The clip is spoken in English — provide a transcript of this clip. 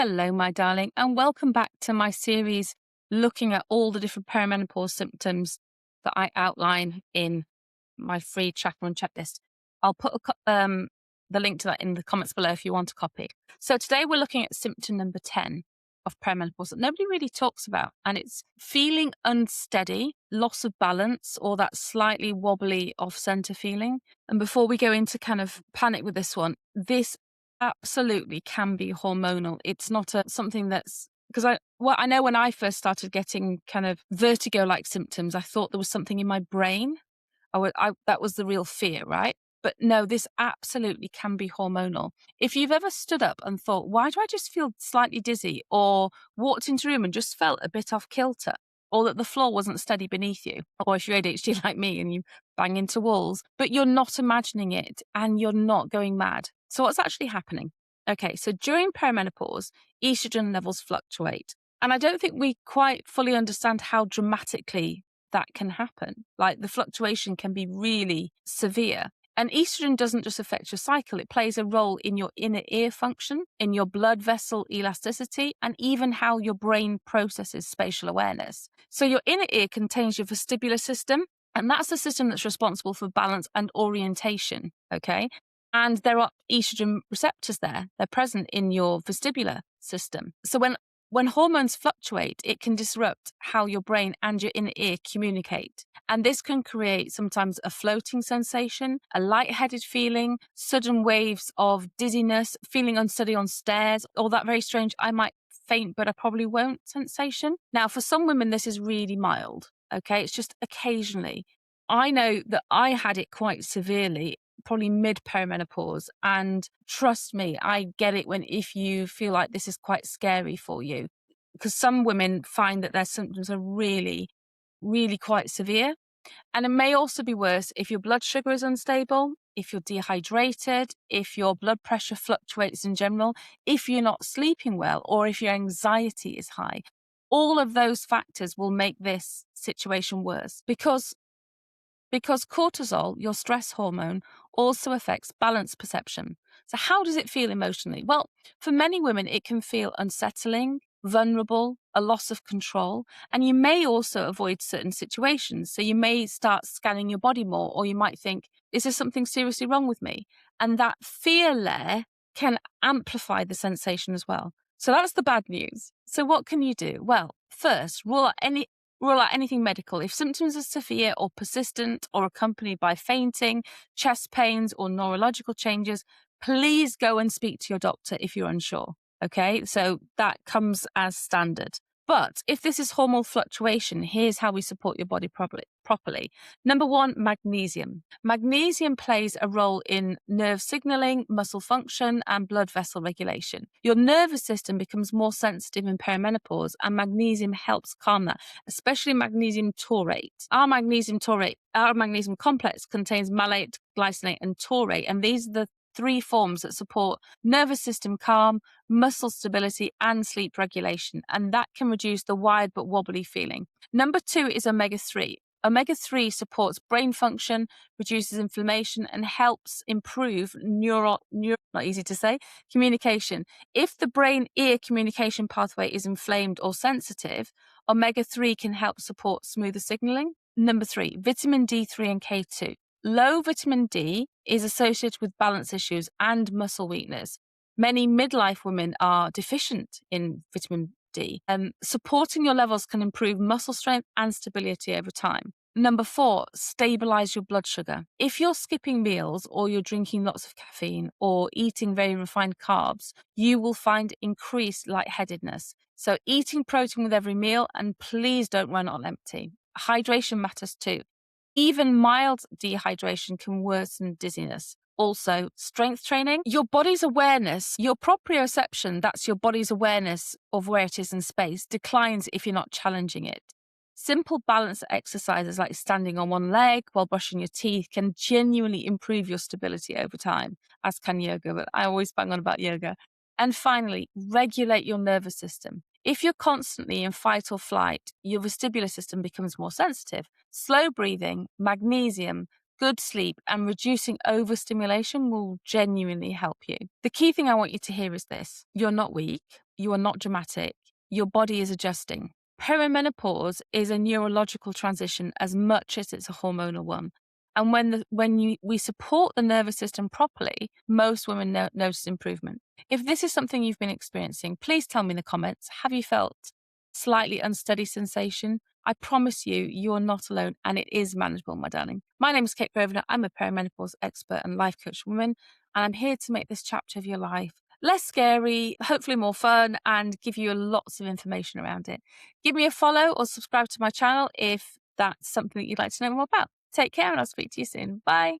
Hello, my darling, and welcome back to my series looking at all the different perimenopause symptoms that I outline in my free tracker and checklist. I'll put the link to that in the comments below if you want a copy. So today we're looking at symptom number 10 of perimenopause that nobody really talks about, and it's feeling unsteady, loss of balance, or that slightly wobbly off-center feeling. And before we go into kind of panic with this one, this absolutely can be hormonal. It's not something that's because I know when I first started getting kind of vertigo-like symptoms, I thought there was something in my brain. That was the real fear, right? But no, this absolutely can be hormonal. If you've ever stood up and thought, why do I just feel slightly dizzy, or walked into a room and just felt a bit off kilter, or that the floor wasn't steady beneath you, or if you're ADHD like me and you bang into walls, but you're not imagining it and you're not going mad. So what's actually happening? Okay, so during perimenopause, estrogen levels fluctuate. And I don't think we quite fully understand how dramatically that can happen. Like the fluctuation can be really severe. And estrogen doesn't just affect your cycle, it plays a role in your inner ear function, in your blood vessel elasticity, and even how your brain processes spatial awareness. So your inner ear contains your vestibular system, and that's the system that's responsible for balance and orientation, okay? And there are estrogen receptors there. They're present in your vestibular system. So when hormones fluctuate, it can disrupt how your brain and your inner ear communicate. And this can create sometimes a floating sensation, a lightheaded feeling, sudden waves of dizziness, feeling unsteady on stairs, or that very strange, I might faint, but I probably won't sensation. Now, for some women, this is really mild. Okay, it's just occasionally. I know that I had it quite severely, probably mid-perimenopause. And trust me, I get it if you feel like this is quite scary for you, because some women find that their symptoms are really, really quite severe. And it may also be worse if your blood sugar is unstable, if you're dehydrated, if your blood pressure fluctuates in general, if you're not sleeping well, or if your anxiety is high. All of those factors will make this situation worse because cortisol, your stress hormone, also affects balance perception. So how does it feel emotionally? Well, for many women, it can feel unsettling, vulnerable, a loss of control, and you may also avoid certain situations. So you may start scanning your body more, or you might think, is there something seriously wrong with me? And that fear layer can amplify the sensation as well. So that's the bad news. So what can you do? Well, first, rule out anything medical. If symptoms are severe or persistent or accompanied by fainting, chest pains, or neurological changes, please go and speak to your doctor if you're unsure. Okay, so that comes as standard. But if this is hormonal fluctuation, here's how we support your body properly. Number one, magnesium. Magnesium plays a role in nerve signaling, muscle function, and blood vessel regulation. Your nervous system becomes more sensitive in perimenopause, and magnesium helps calm that, especially magnesium taurate. Our magnesium complex contains malate, glycinate, and taurate, and these are the three forms that support nervous system calm, muscle stability, and sleep regulation. And that can reduce the wired but wobbly feeling. Number two is omega-3. Omega-3 supports brain function, reduces inflammation, and helps improve not easy to say, communication. If the brain-ear communication pathway is inflamed or sensitive, omega-3 can help support smoother signaling. Number three, vitamin D3 and K2. Low vitamin D is associated with balance issues and muscle weakness. Many midlife women are deficient in vitamin D. Supporting your levels can improve muscle strength and stability over time. Number four, stabilize your blood sugar. If you're skipping meals, or you're drinking lots of caffeine, or eating very refined carbs, you will find increased lightheadedness. So eating protein with every meal, and please don't run on empty. Hydration matters too. Even mild dehydration can worsen dizziness. Also, strength training, your body's awareness, your proprioception, that's your body's awareness of where it is in space, declines if you're not challenging it. Simple balance exercises like standing on one leg while brushing your teeth can genuinely improve your stability over time, as can yoga, but I always bang on about yoga. And finally, regulate your nervous system. If you're constantly in fight or flight, your vestibular system becomes more sensitive. Slow breathing, magnesium, good sleep, and reducing overstimulation will genuinely help you. The key thing I want you to hear is this: you're not weak, You are not dramatic. Your body is adjusting. Perimenopause is a neurological transition as much as it's a hormonal one. And we support the nervous system properly, most women notice improvement. If this is something you've been experiencing, please tell me in the comments. Have you felt slightly unsteady sensation? I promise you, you are not alone, and it is manageable, my darling. My name is Kate Grosvenor. I'm a perimenopause expert and life coach for women, and I'm here to make this chapter of your life less scary, hopefully more fun, and give you lots of information around it. Give me a follow or subscribe to my channel if that's something that you'd like to know more about. Take care, and I'll speak to you soon. Bye.